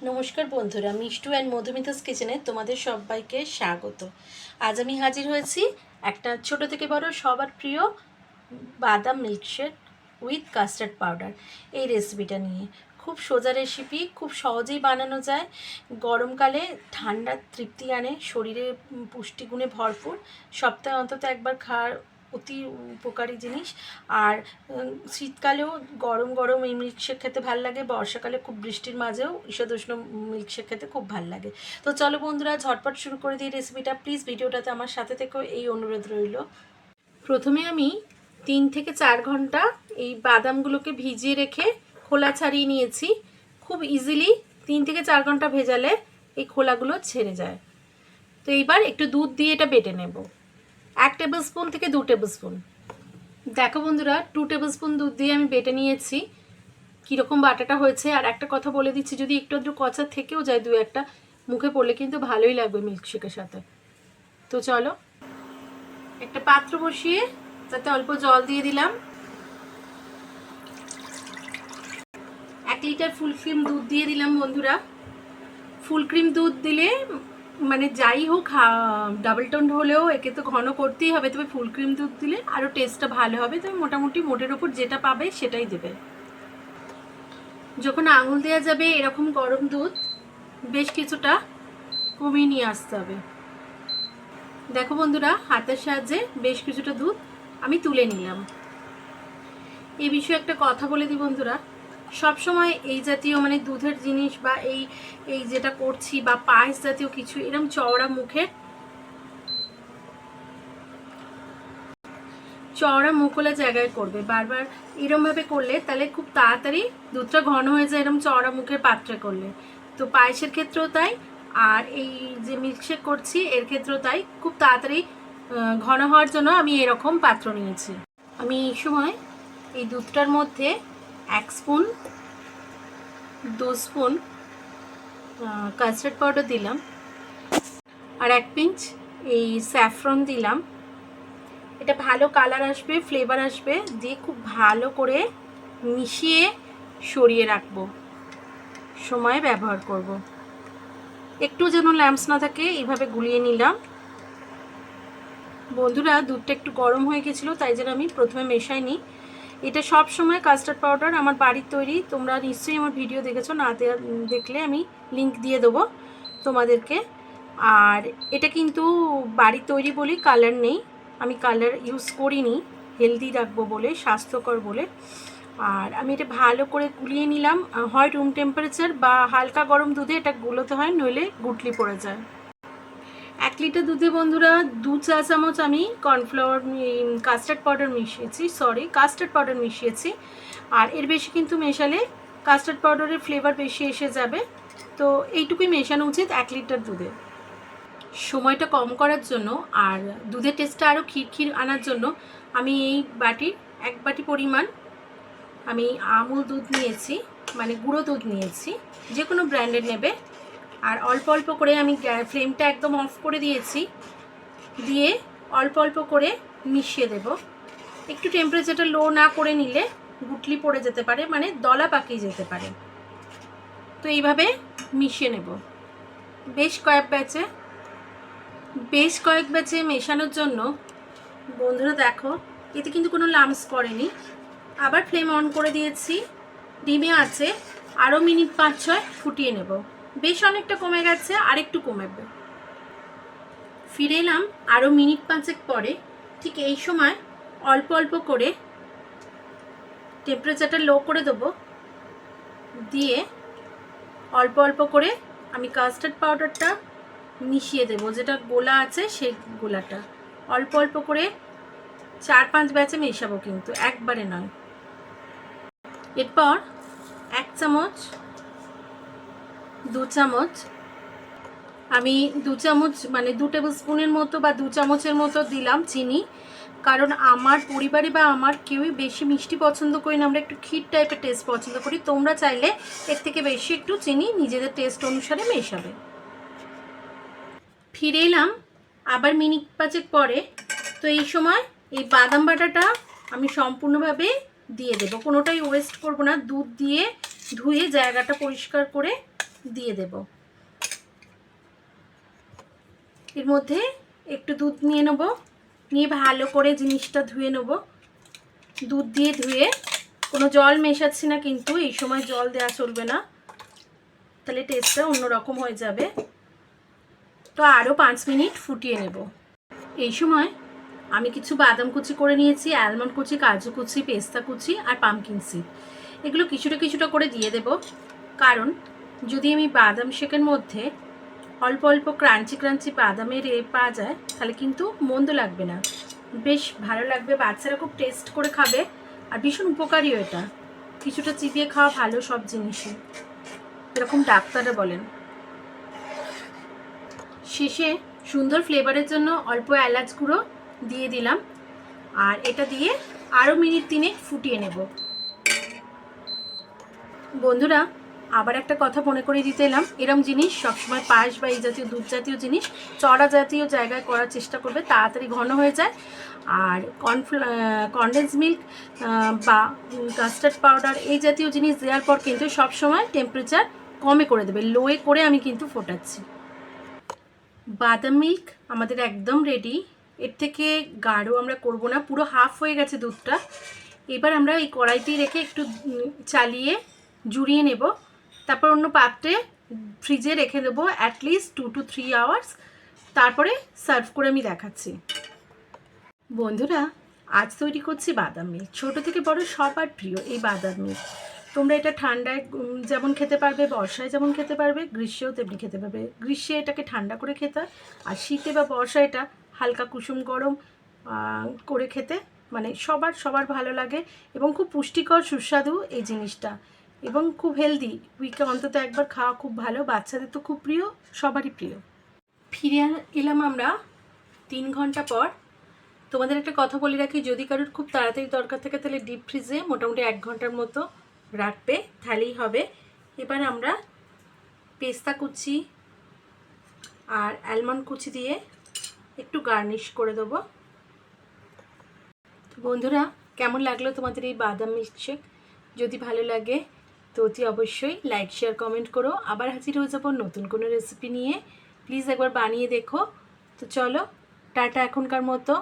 নমস্কার বন্ধুরা, মিষ্টু অ্যান্ড মধুমিতাস কিচেনে তোমাদের সবাইকে স্বাগত। আজ আমি হাজির হয়েছি একটা ছোট থেকে বড় সবার প্রিয় বাদাম মিল্কশেক উইথ কাস্টার্ড পাউডার এই রেসিপিটা নিয়ে। খুব সোজা রেসিপি, খুব সহজেই বানানো যায়। গরমকালে ঠান্ডার তৃপ্তি আনে, শরীরে পুষ্টিগুণে ভরপুর, সপ্তাহে অন্তত একবার খাওয়ার অতি উপকারী জিনিস। আর শীতকালেও গরম গরম এই মিল্কশেক খেতে ভাল লাগে, বর্ষাকালে খুব বৃষ্টির মাঝেও ঈষদুষ্ণ মিল্কশেক খেতে খুব ভাল লাগে। তো চলো বন্ধুরা, ঝটপট শুরু করে দিই রেসিপিটা। প্লিজ ভিডিওটাতে আমার সাথে থেকেও এই অনুরোধ রইল। প্রথমে আমি 3 থেকে 4 ঘন্টা এই বাদামগুলোকে ভিজিয়ে রেখে খোলা ছাড়িয়ে নিয়েছি। খুব ইজিলি 3 থেকে 4 ঘন্টা ভেজালে এই খোলাগুলো ছেড়ে যায়। তো এইবার একটু দুধ দিয়ে এটা বেটে নেব। 1 টেবিল স্পুন থেকে 2 টেবিল স্পুন। দেখো বন্ধুরা, 2 টেবিল স্পুন দুধ দিয়ে আমি বেটে নিয়েছি। কীরকম বাটাটা হয়েছে। আর একটা কথা বলে দিচ্ছি, যদি একটু একটু কচা থেকেও যায়, দু একটা মুখে পড়লে কিন্তু ভালোই লাগবে মিল্কশেকের সাথে। তো চলো, একটা পাত্র বসিয়ে তাতে অল্প জল দিয়ে দিলাম। 1 লিটার ফুল ক্রিম দুধ দিয়ে দিলাম বন্ধুরা। ফুল ক্রিম দুধ দিলে মানে যাই হোক, ডাবল টোন হলেও একে তো ঘন করতেই হবে, তবে ফুল ক্রিম দুধ দিলে আরও টেস্টটা ভালো হবে। তবে মোটামুটি মোটের ওপর যেটা পাবে সেটাই দেবে। যখন আঙুল দেওয়া যাবে এরকম গরম দুধ বেশ কিছুটা কমিয়ে নিয়ে আসতে হবে। দেখো বন্ধুরা, হাতের সাহায্যে বেশ কিছুটা দুধ আমি তুলে নিলাম। এই বিষয়ে একটা কথা বলে দিই বন্ধুরা, সবসময় এই জাতীয় মানে দুধের জিনিস বা এই যেটা করছি বা পায়েস জাতীয় কিছু এরকম চওড়া মুখোলা জায়গায় করবে। বারবার এরমভাবে করলে তাহলে খুব তাড়াতাড়ি দুধটা ঘন হয়ে যায়, এরকম চওড়া মুখের পাত্রে করলে। তো পায়েসের ক্ষেত্রেও তাই, আর এই যে মিল্কশেক করছি এর ক্ষেত্রেও তাই। খুব তাড়াতাড়ি ঘন হওয়ার জন্য আমি এরকম পাত্র নিয়েছি। আমি এই সময় এই দুধটার মধ্যে 1 স্পুন 2 স্পুন কাস্টার্ড পাউডার দিলাম, আর 1 পিঞ্চ এই স্যাফরন দিলাম। এটা ভালো কালার আসবে, ফ্লেভার আসবে। দিয়ে খুব ভালো করে মিশিয়ে সরিয়ে রাখবো, সময় ব্যবহার করব। একটু যেন ল্যাম্পস না থাকে এইভাবে গুলিয়ে নিলাম। বন্ধুরা, দুধটা একটু গরম হয়ে গেছিলো, তাই জন্য আমি প্রথমে মেশাইনি। এটা সব সময় কাস্টার্ড পাউডার আমার বাড়ির তৈরি। তোমরা নিশ্চয়ই আমার ভিডিও দেখেছো, না দেখলে আমি লিংক দিয়ে দেবো তোমাদেরকে। আর এটা কিন্তু বাড়ির তৈরি বলি কালার নেই, আমি কালার ইউজ করিনি, হেলদি রাখবো বলে, স্বাস্থ্যকর বলে। আর আমি এটা ভালো করে গুলিয়ে নিলাম। হয় রুম টেম্পারেচার বা হালকা গরম দুধে এটা গুলোতে হয়, নইলে গুটলি পড়ে যায়। 1 লিটার দুধে বন্ধুরা 2 চা চামচ আমি কাস্টার্ড পাউডার মিশিয়েছি। আর এর বেশি কিন্তু মেশালে কাস্টার্ড পাউডারের ফ্লেভার বেশি এসে যাবে। তো এইটুকুই মেশানো উচিত 1 লিটার দুধে। সময়টা কম করার জন্য আর দুধের টেস্টটা আরও ক্ষীর আনার জন্য আমি এই বাটির 1 বাটি পরিমাণ আমি আমুল দুধ নিয়েছি, মানে গুঁড়ো দুধ নিয়েছি, যে কোনো ব্র্যান্ডের নেবে। আর অল্প অল্প করে আমি ফ্লেমটা একদম অফ করে দিয়েছি, দিয়ে অল্প অল্প করে মিশিয়ে দেব। একটু টেম্পারেচারটা লো না করে নিলে গুটলি পড়ে যেতে পারে, মানে দলা পাকিয়ে যেতে পারে। তো এইভাবে মিশিয়ে নেব বেশ কয়েক ব্যাচে মেশানোর জন্য। বন্ধুরা দেখো, এতে কিন্তু কোনো লাম্পস পড়েনি। আবার ফ্লেম অন করে দিয়েছি, ডিমে আছে। আরও মিনিট 5-6 ফুটিয়ে নেব। বেশ অনেকটা কমে গেছে, আর একটু কমবে। ফিরে এলাম আরও মিনিট 5 পরে। ঠিক এই সময় অল্প অল্প করে টেম্পারেচারটা লো করে দেবো, দিয়ে অল্প অল্প করে আমি কাস্টার্ড পাউডারটা মিশিয়ে দেব, যেটা গোলা আছে সেই গোলাটা। অল্প অল্প করে 4-5 ব্যাচে মেশাবো, কিন্তু একবারে নয়। এরপর 1 চামচ 2 চামচ আমি 2 চামচ মানে 2 টেবিল স্পুনের মতো বা 2 চামচের মতো দিলাম চিনি। কারণ আমার পরিবারে বা আমার কেউই বেশি মিষ্টি পছন্দ করি না, আমরা একটু ক্ষীর টাইপের টেস্ট পছন্দ করি। তোমরা চাইলে এর থেকে বেশি একটু চিনি নিজেদের টেস্ট অনুসারে মেশাবে। ফিরে এলাম আবার মিনিট 5 পরে। তো এই সময় এই বাদাম বাটাটা আমি সম্পূর্ণভাবে দিয়ে দেব, কোনোটাই ওয়েস্ট করব না। দুধ দিয়ে ধুয়ে জায়গাটা পরিষ্কার করে দিয়ে দেব। এর মধ্যে একটু দুধ নিয়ে নেব, নিয়ে ভালো করে জিনিসটা ধুয়ে নেব। দুধ দিয়ে ধুয়ে, কোনো জল মেশাচ্ছি না কিন্তু, এই সময় জল দেওয়া চলবে না, তাহলে টেস্টটা অন্যরকম হয়ে যাবে। তো আরও 5 মিনিট ফুটিয়ে নেব। এই সময় আমি কিছু বাদাম কুচি করে নিয়েছি, অ্যালমন্ড কুচি, কাজু কুচি, পেস্তা কুচি আর পামকিন সিড, এগুলো কিছুটা কিছুটা করে দিয়ে দেব। কারণ যদি আমি বাদাম শেকের মধ্যে অল্প অল্প ক্রাঞ্চি ক্রাঞ্চি বাদামের পাওয়া যায়, তাহলে কিন্তু মন্দ লাগবে না, বেশ ভালো লাগবে, বাচ্চারা খুব টেস্ট করে খাবে, আর ভীষণ উপকারীও এটা। কিছুটা চিবিয়ে খাওয়া ভালো সব জিনিসই, এরকম ডাক্তাররা বলেন। শেষে সুন্দর ফ্লেভারের জন্য অল্প এলাচ গুঁড়ো দিয়ে দিলাম, আর এটা দিয়ে আরও মিনিট 3 ফুটিয়ে নেব। বন্ধুরা, আবার একটা কথা মনে করে দিতে এলাম, এরম জিনিস সবসময় পায়েস বা এই জাতীয় দুধ জাতীয় জিনিস চড়া জাতীয় জায়গায় করার চেষ্টা করবে, তাড়াতাড়ি ঘন হয়ে যায়। আর কনডেন্স মিল্ক বা কাস্টার্ড পাউডার এই জাতীয় জিনিস দেওয়ার পর কিন্তু সবসময় টেম্পারেচার কমে করে দেবে, লোয়ে করে আমি কিন্তু ফোটাচ্ছি। বাদাম মিল্ক আমাদের একদম রেডি, এর থেকে গাঢ় আমরা করব না, পুরো হাফ হয়ে গেছে দুধটা। এবার আমরা এই কড়াইতেই রেখে একটু চালিয়ে জুড়িয়ে নেব, তারপর অন্য পাত্রে ফ্রিজে রেখে দেবো অ্যাটলিস্ট 2 to 3 আওয়ার্স, তারপরে সার্ভ করে আমি দেখাচ্ছি। বন্ধুরা, আজ তৈরি করছি বাদাম মিল্ক, ছোটো থেকে বড় সবার প্রিয় এই বাদাম মিল্ক। তোমরা এটা ঠান্ডায় যেমন খেতে পারবে, বর্ষায় যেমন খেতে পারবে, গ্রীষ্মেও তেমনি খেতে পারবে। গ্রীষ্মে এটাকে ঠান্ডা করে খেতে হয়, আর শীতে বা বর্ষায় এটা হালকা কুসুম গরম করে খেতে মানে সবার ভালো লাগে, এবং খুব পুষ্টিকর সুস্বাদু এই জিনিসটা, এবং খুব হেলদি। উইকে অন্তত একবার খাওয়া খুব ভালো, বাচ্চাদের তো খুব প্রিয়, সবারই প্রিয়। ফিরে এলাম আমরা 3 ঘন্টা পর। তোমাদের একটা কথা বলে রাখি, যদি কারোর খুব তাড়াতাড়ি দরকার থাকে তাহলে ডিপ ফ্রিজে মোটামুটি 1 ঘন্টার মতো রাখবে, তাহলেই হবে। এবার আমরা পেস্তা কুচি আর অ্যালমন্ড কুচি দিয়ে একটু গার্নিশ করে দেবো। বন্ধুরা, কেমন লাগলো তোমাদের এই বাদাম মিল্কশেক? যদি ভালো লাগে তো অতি অবশ্যই লাইক, শেয়ার, কমেন্ট করো। আবার হাজির হয়ে যাবো নতুন কোনো রেসিপি নিয়ে, প্লিজ একবার বানিয়ে দেখো। তো চলো, টাটা এখনকার মতো।